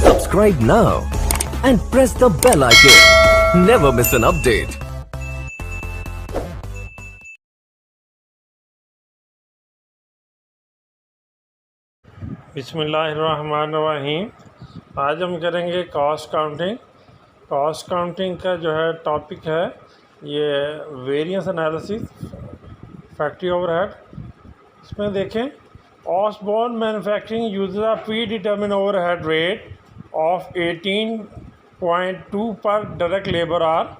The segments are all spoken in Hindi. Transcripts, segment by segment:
Subscribe now and press the bell icon. Never miss an update. बिस्मिल्लाहिर्रहमानिर्रहीम। आज हम करेंगे कॉस्ट काउंटिंग। कॉस्ट काउंटिंग का जो है टॉपिक है ये वेरिएंस एनालिसिस फैक्ट्री ओवरहेड। इसमें देखें, Osborne manufacturing uses a pre determine overhead rate of 18.2 per direct labour hour.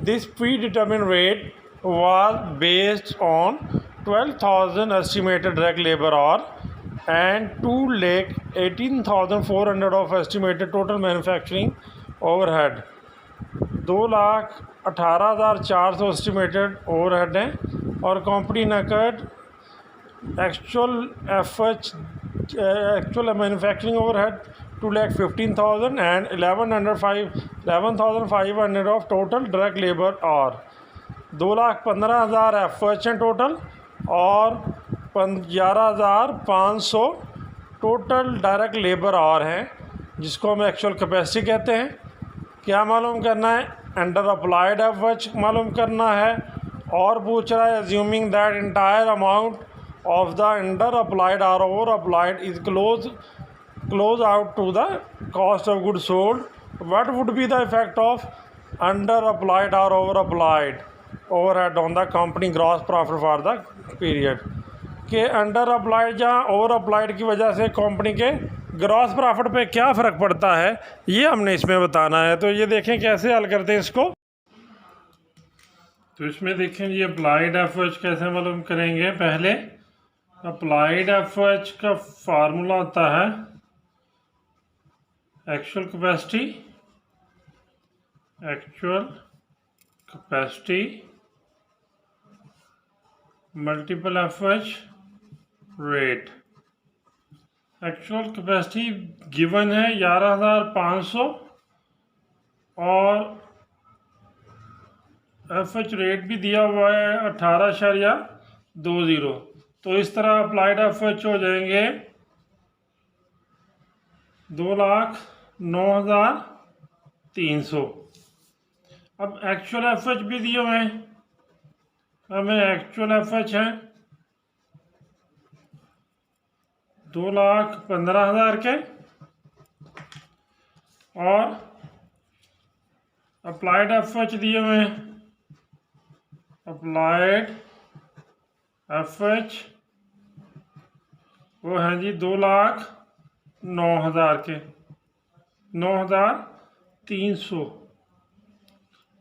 This pre determine rate was based on 12,000 estimated direct labor hour and 2,18,400 of estimated total manufacturing overhead। 2,18,400 estimated overhead हैं और कंपनी ने cut actual manufacturing overhead 2,15,000 and 11,500 of total direct labour our. 2,15,000 FH हैं टोटल और 11,500 टोटल डायरेक्ट लेबर आवर हैं, जिसको हम एक्चुअल कैपेसिटी कहते हैं। क्या मालूम करना है? अंडर अप्लाइड एफएच मालूम करना है और पूछ रहा है assuming that entire amount of the under applied or over applied is close out to the cost of good sold, what would be the effect of under applied or over applied overhead on the company gross profit for the period. के अंडर अप्लाइड या ओवर अप्लाइड की वजह से कंपनी के ग्रॉस प्रॉफिट पे क्या फ़र्क पड़ता है, ये हमने इसमें बताना है। तो ये देखें कैसे हल करते हैं इसको। तो इसमें देखें ये अप्लाइड एफएच कैसे मालूम करेंगे। पहले अप्लाइड एफएच का फार्मूला होता है actual capacity multiple FH rate. Actual capacity given है 11,500 और एफएच रेट भी दिया हुआ है 18.20। तो इस तरह अप्लाइड एफएच हो जाएंगे 2,09,300। अब एक्चुअल एफएच भी दिए हुए हैं, हमें एक्चुअल एफएच है 2,15,000 के और अप्लाइड एफएच दिए हुए हैं। अप्लाइड एफएच वो हैं जी 2,09,000 के 9,300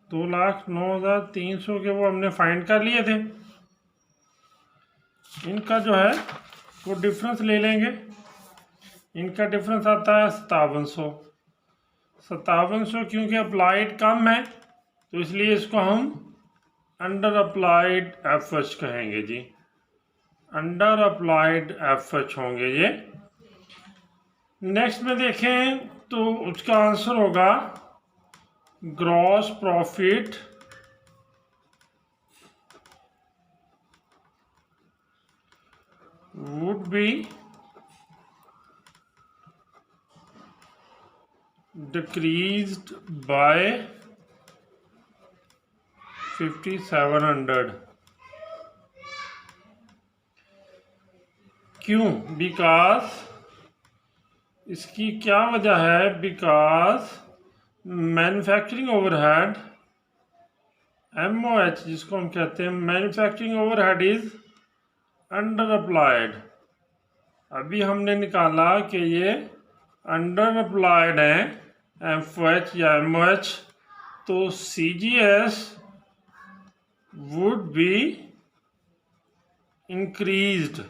2,09,300 के वो हमने फाइंड कर लिए थे। इनका जो है वो डिफरेंस ले लेंगे। इनका डिफरेंस आता है 5700। क्योंकि अप्लाइड कम है तो इसलिए इसको हम अंडर अप्लाइड एफएच कहेंगे जी। अंडर अप्लाइड एफएच होंगे ये। नेक्स्ट में देखें तो उसका आंसर होगा gross profit would be decreased by 5,700। क्यों? बिकॉज इसकी क्या वजह है? बिकॉज मैन्युफैक्चरिंग ओवरहेड MOH जिसको हम कहते हैं manufacturing overhead is under applied. अभी हमने निकाला कि ये अंडर अप्लाइड है एफएच या MOH, तो CGS would be increased.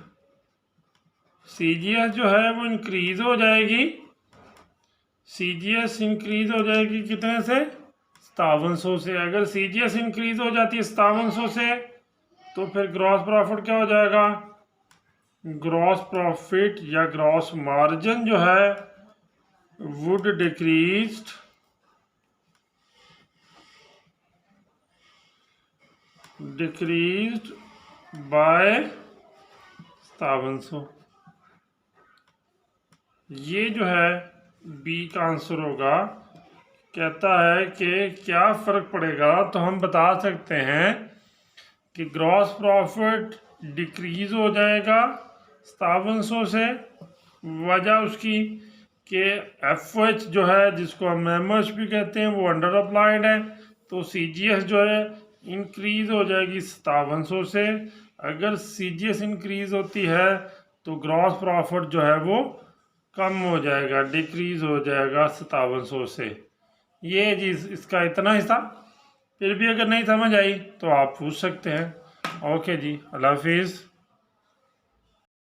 CGS जो है वो इंक्रीज हो जाएगी। CGS इंक्रीज हो जाएगी कितने से? 5700 से। अगर CGS इंक्रीज हो जाती है 5700 से तो फिर ग्रॉस प्रॉफिट क्या हो जाएगा? ग्रॉस प्रॉफिट या ग्रॉस मार्जिन जो है वुड डिक्रीज्ड बाय 5700। ये जो है बी का आंसर होगा। कहता है कि क्या फ़र्क पड़ेगा, तो हम बता सकते हैं कि ग्रॉस प्रॉफिट डिक्रीज हो जाएगा 5700 से। वजह उसकी कि एफ जो है, जिसको हम एमएच भी कहते हैं, वो अंडर अप्लाइड है, तो सीजीएस जो है इंक्रीज हो जाएगी 5700 से। अगर सीजीएस इंक्रीज होती है तो ग्रॉस प्रॉफिट जो है वो कम हो जाएगा, डिक्रीज हो जाएगा 5700 से। ये जी इसका इतना हिस्सा। फिर भी अगर नहीं समझ आई तो आप पूछ सकते हैं। ओके जी, अल्लाह हाफिज़।